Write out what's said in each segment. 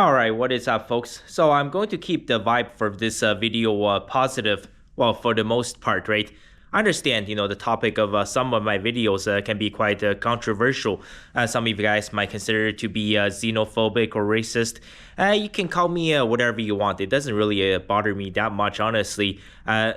Alright, what is up folks? So I'm going to keep the vibe for this video positive, well, for the most part, right? I understand, the topic of some of my videos can be quite controversial. Some of you guys might consider it to be xenophobic or racist. You can call me whatever you want. It doesn't really bother me that much, honestly.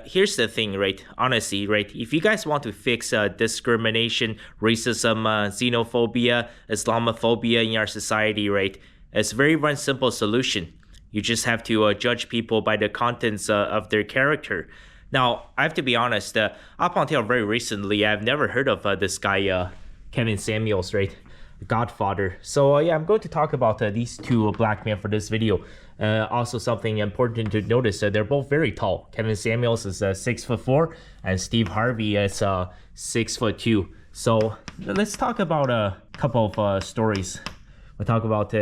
Here's the thing, right? Honestly, right? If you guys want to fix discrimination, racism, xenophobia, Islamophobia in our society, right? It's a very one simple solution. You just have to judge people by the contents of their character. Now, I have to be honest, up until very recently, I've never heard of this guy, Kevin Samuels, right? The Godfather. So yeah, I'm going to talk about these two black men for this video. Also something important to notice, they're both very tall. Kevin Samuels is 6'4", and Steve Harvey is 6'2". So let's talk about a couple of stories. We'll talk about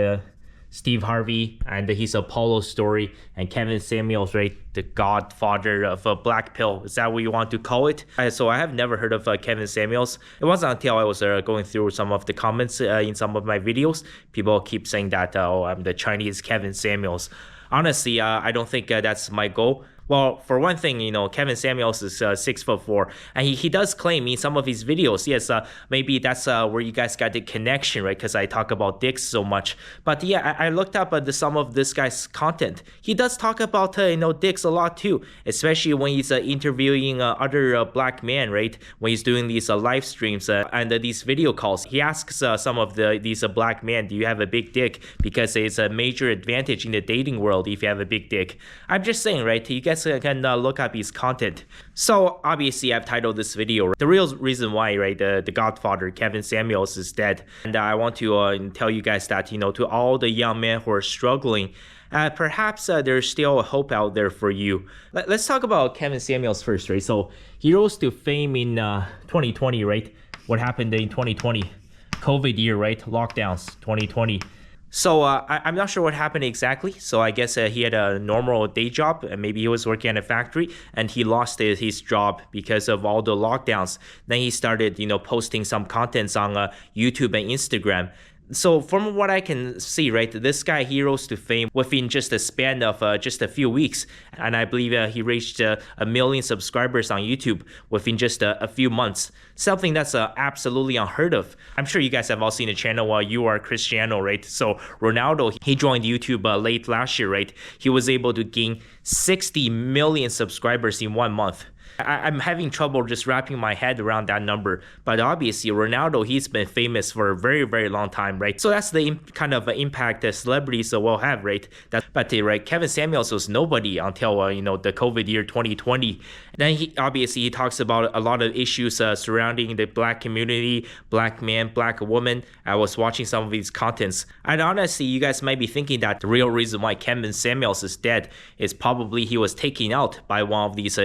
Steve Harvey and his Apollo story, and Kevin Samuels, right, the godfather of black pill. Is that what you want to call it? So I have never heard of Kevin Samuels. It wasn't until I was going through some of the comments in some of my videos. People keep saying that, oh, I'm the Chinese Kevin Samuels. Honestly, I don't think that's my goal. Well, for one thing, Kevin Samuels is 6'4", and he does claim in some of his videos, yes, maybe that's where you guys got the connection, right? Because I talk about dicks so much. But yeah, I looked up some of this guy's content. He does talk about dicks a lot too, especially when he's interviewing other black men, right? When he's doing these live streams and these video calls. He asks some of these black men, do you have a big dick? Because it's a major advantage in the dating world if you have a big dick. I'm just saying, right? You guys can look up his content. So obviously I've titled this video the real reason why, right, the Godfather Kevin Samuels is dead. And I want to tell you guys that, to all the young men who are struggling, perhaps there's still a hope out there for you. Let's talk about Kevin Samuels first, right? So he rose to fame in 2020, right? What happened in 2020? COVID year, right? Lockdowns, 2020. So I'm not sure what happened exactly. So I guess he had a normal day job, and maybe he was working at a factory, and he lost his job because of all the lockdowns. Then he started, posting some contents on YouTube and Instagram. So from what I can see, right, this guy, he rose to fame within just a span of just a few weeks. And I believe he reached 1 million subscribers on YouTube within just a few months. Something that's absolutely unheard of. I'm sure you guys have all seen the channel You Are Cristiano, right? So Ronaldo, he joined YouTube late last year, right? He was able to gain 60 million subscribers in 1 month. I'm having trouble just wrapping my head around that number. But obviously, Ronaldo, he's been famous for a very, very long time, right? So that's the kind of impact that celebrities will have, right? Right, Kevin Samuels was nobody until, the COVID year 2020. Then he talks about a lot of issues surrounding the black community, black man, black woman. I was watching some of these contents. And honestly, you guys might be thinking that the real reason why Kevin Samuels is dead is probably he was taken out by one of these,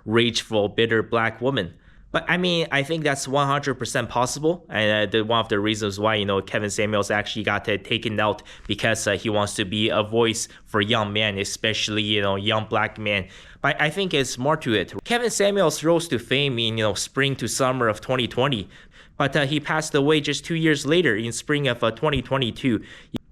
rageful, bitter black woman. But I mean, I think that's 100% possible. And one of the reasons why, Kevin Samuels actually got taken out because he wants to be a voice for young men, especially, young black men. But I think it's more to it. Kevin Samuels rose to fame in, spring to summer of 2020. But he passed away just 2 years later in spring of 2022.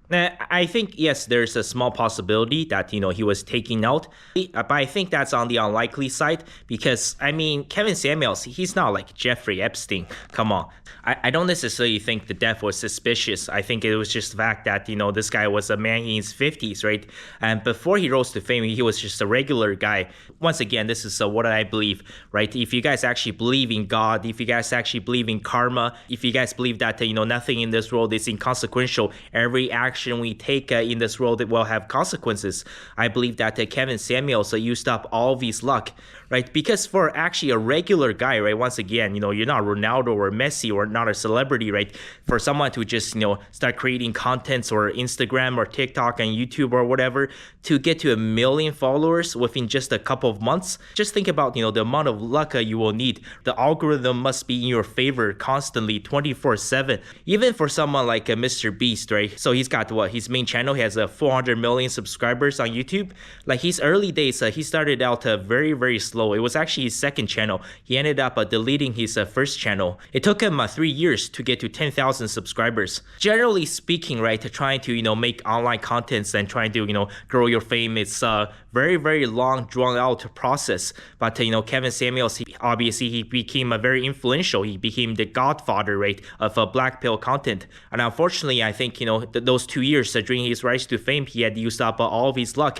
I think, yes, there's a small possibility that, he was taken out. But I think that's on the unlikely side because, I mean, Kevin Samuels, he's not like Jeffrey Epstein. Come on. I don't necessarily think the death was suspicious. I think it was just the fact that, this guy was a man in his 50s, right? And before he rose to fame, he was just a regular guy. Once again, this is what I believe, right? If you guys actually believe in God, if you guys actually believe in karma, if you guys believe that, nothing in this world is inconsequential, every action we take in this world will have consequences. I believe that Kevin Samuels used up all of his luck, right? Because for actually a regular guy, right? Once again, you're not Ronaldo or Messi or not a celebrity, right? For someone to just, start creating contents or Instagram or TikTok and YouTube or whatever to get to 1 million followers within just a couple of months, just think about, the amount of luck you will need. The algorithm must be in your favor constantly 24/7. Even for someone like Mr. Beast, right? So he's got his main channel, he has 400 million subscribers on YouTube. Like his early days, he started out very, very slow slow. It was actually his second channel. He ended up deleting his first channel. It took him 3 years to get to 10,000 subscribers. Generally speaking, right, trying to, make online contents and trying to, grow your fame, it's a very, very long, drawn out process. But, Kevin Samuels, he became very influential. He became the godfather, right, of black pill content. And unfortunately, I think, those 2 years during his rise to fame, he had used up all of his luck.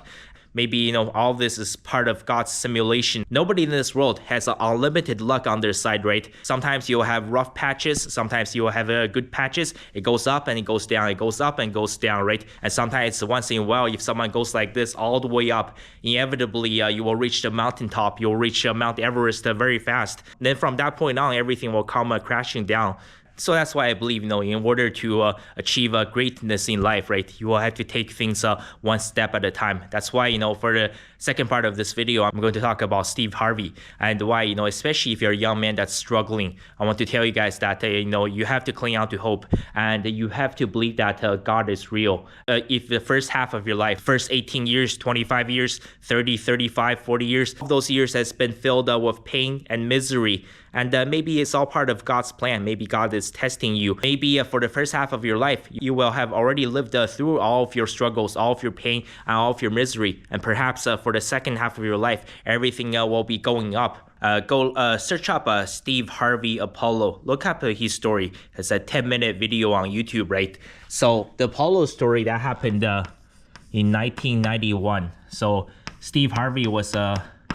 Maybe, all of this is part of God's simulation. Nobody in this world has unlimited luck on their side, right? Sometimes you'll have rough patches. Sometimes you'll have good patches. It goes up and it goes down. It goes up and goes down, right? And sometimes once in a while, if someone goes like this all the way up, inevitably you will reach the mountaintop. You'll reach Mount Everest very fast. Then from that point on, everything will come crashing down. So that's why I believe, in order to achieve greatness in life, right, you will have to take things one step at a time. That's why, for the second part of this video, I'm going to talk about Steve Harvey and why, especially if you're a young man that's struggling, I want to tell you guys that, you have to cling on to hope and you have to believe that God is real. If the first half of your life, first 18 years, 25 years, 30, 35, 40 years, those years has been filled with pain and misery, and maybe it's all part of God's plan. Maybe God is testing you. Maybe for the first half of your life, you will have already lived through all of your struggles, all of your pain, and all of your misery. And perhaps for the second half of your life, everything will be going up. Go search up Steve Harvey Apollo. Look up his story. It's a 10-minute video on YouTube, right? So the Apollo story that happened in 1991. So Steve Harvey was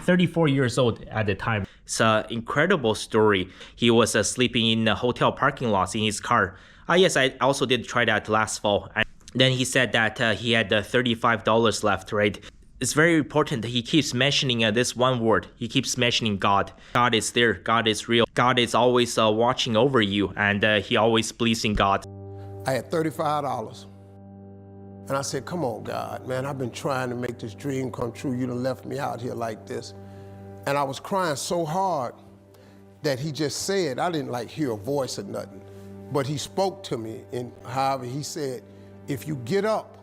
34 years old at the time. It's an incredible story. He was sleeping in hotel parking lots in his car. Yes, I also did try that last fall. And then he said that he had $35 left, right? It's very important that he keeps mentioning this one word. He keeps mentioning God. God is there. God is real. God is always watching over you, and he always believes in God. I had $35. And I said, come on, God, man, I've been trying to make this dream come true. You done left me out here like this. And I was crying so hard that he just said, I didn't hear a voice or nothing, but he spoke to me in Harvey. He said, if you get up,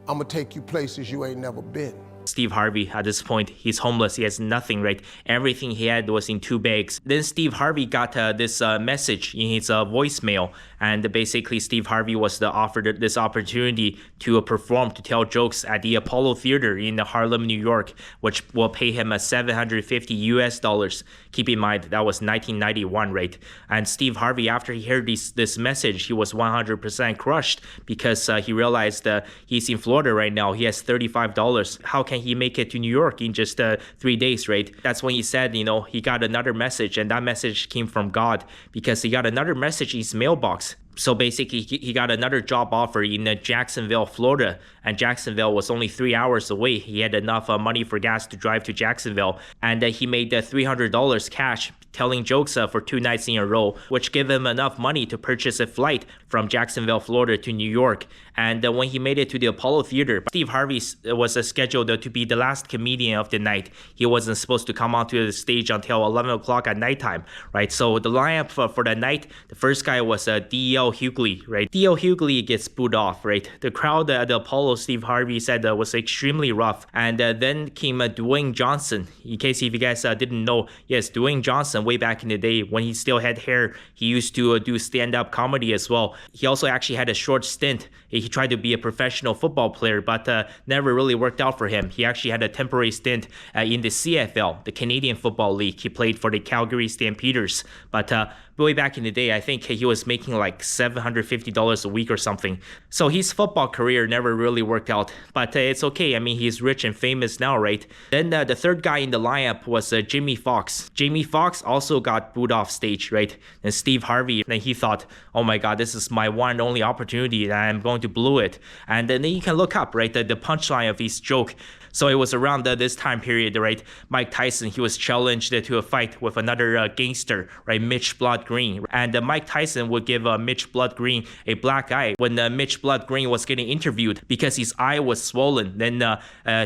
I'm gonna take you places you ain't never been. Steve Harvey, at this point, he's homeless. He has nothing, right? Everything he had was in 2 bags. Then Steve Harvey got this message in his voicemail. And basically, Steve Harvey was offered this opportunity to perform, to tell jokes at the Apollo Theater in Harlem, New York, which will pay him $750 US. Keep in mind, that was 1991, right? And Steve Harvey, after he heard this message, he was 100% crushed because he realized he's in Florida right now. He has $35. How can he make it to New York in just 3 days, right? That's when he said, he got another message, and that message came from God because he got another message in his mailbox. So basically, he got another job offer in Jacksonville, Florida, and Jacksonville was only 3 hours away. He had enough money for gas to drive to Jacksonville, and he made $300 cash telling jokes for 2 nights in a row, which gave him enough money to purchase a flight from Jacksonville, Florida to New York. And when he made it to the Apollo Theater, Steve Harvey was scheduled to be the last comedian of the night. He wasn't supposed to come onto the stage until 11 o'clock at nighttime, right? So the lineup for the night, the first guy was D.L. Hughley, right? D.L. Hughley gets booed off, right? The crowd at the Apollo, Steve Harvey said was extremely rough. And then came Dwayne Johnson. In case if you guys didn't know, yes, Dwayne Johnson, way back in the day when he still had hair, he used to do stand-up comedy as well. He also actually had a short stint. He tried to be a professional football player, but never really worked out for him. He actually had a temporary stint in the CFL, the Canadian Football League. He played for the Calgary Stampeders, but way back in the day, I think he was making like $750 a week or something. So his football career never really worked out, but it's okay. I mean, he's rich and famous now, right? Then the third guy in the lineup was Jamie Foxx. Jamie Foxx also got booed off stage, right? And Steve Harvey, then he thought, oh my God, this is my one and only opportunity and I'm going to blow it. And then you can look up, right, the punchline of his joke. So it was around this time period, right? Mike Tyson, he was challenged to a fight with another gangster, right? Mitch Blood Green. And Mike Tyson would give Mitch Blood Green a black eye when Mitch Blood Green was getting interviewed because his eye was swollen. Then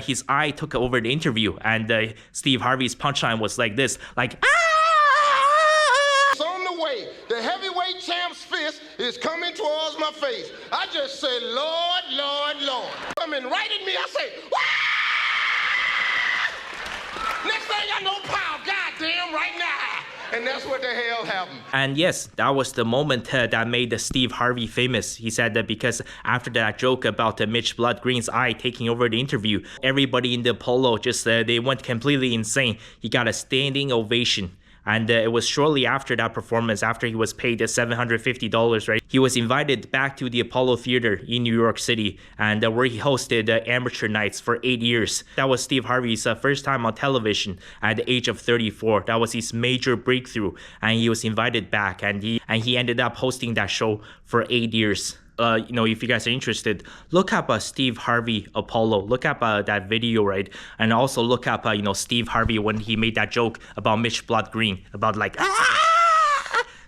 his eye took over the interview. And Steve Harvey's punchline was like this, like, ah! It's on the way. The heavyweight champ's fist is coming towards my face. I just say, Lord, Lord, Lord. Coming right at me, I say, wah! Next thing I know, pow, goddamn right now. And that's what the hell happened. And yes, that was the moment that made Steve Harvey famous. He said that because after that joke about Mitch Blood Green's eye taking over the interview, everybody in the Apollo just they went completely insane. He got a standing ovation. And it was shortly after that performance, after he was paid $750, right? He was invited back to the Apollo Theater in New York City, and where he hosted amateur nights for 8 years. That was Steve Harvey's first time on television at the age of 34. That was his major breakthrough, and he was invited back, and he ended up hosting that show for 8 years. If you guys are interested, look up Steve Harvey Apollo. Look up that video, right? And also look up, Steve Harvey when he made that joke about Mitch Blood Green, about like,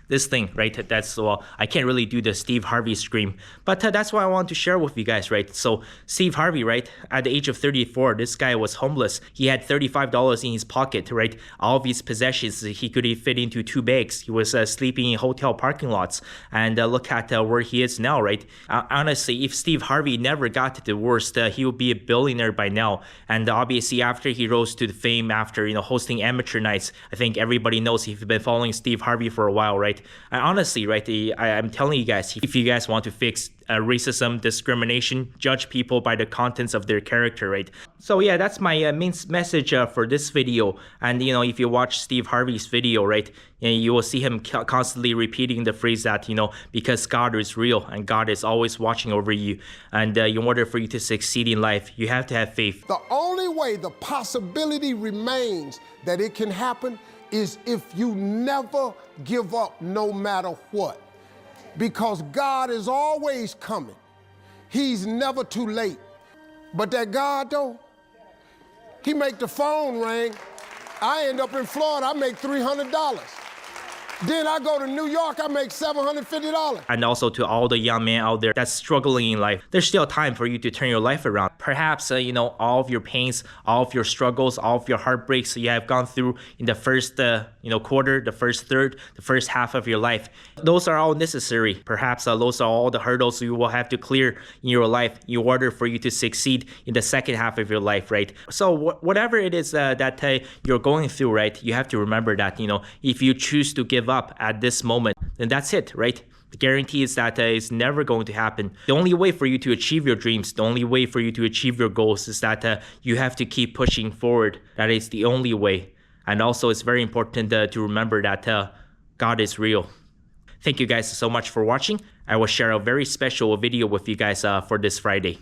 this thing, right? That's I can't really do the Steve Harvey scream, but that's what I want to share with you guys, right? So Steve Harvey, right, at the age of 34, this guy was homeless. He had $35 in his pocket, right? All of his possessions he could fit into 2 bags. He was sleeping in hotel parking lots, and look at where he is now, right? Honestly, if Steve Harvey never got divorced, he would be a billionaire by now. And obviously, after he rose to the fame, after hosting amateur nights, I think everybody knows if you've been following Steve Harvey for a while, right? And honestly, right, I'm telling you guys, if you guys want to fix racism, discrimination, judge people by the contents of their character, right? So yeah, that's my main message for this video. And if you watch Steve Harvey's video, right, you will see him constantly repeating the phrase that because God is real and God is always watching over you, and in order for you to succeed in life, you have to have faith. The only way the possibility remains that it can happen is if you never give up no matter what. Because God is always coming. He's never too late. But that God, though, he make the phone ring. I end up in Florida, I make $300. Then I go to New York, I make $750. And also to all the young men out there that's struggling in life, there's still time for you to turn your life around. Perhaps, all of your pains, all of your struggles, all of your heartbreaks you have gone through in the first, quarter, the first third, the first half of your life, those are all necessary. Perhaps those are all the hurdles you will have to clear in your life in order for you to succeed in the second half of your life, right? So whatever it is that you're going through, right, you have to remember that, if you choose to give up at this moment, then that's it, right? The guarantee is that it's never going to happen. The only way for you to achieve your dreams, the only way for you to achieve your goals is that you have to keep pushing forward. That is the only way. And also it's very important to remember that God is real. Thank you guys so much for watching. I will share a very special video with you guys for this Friday.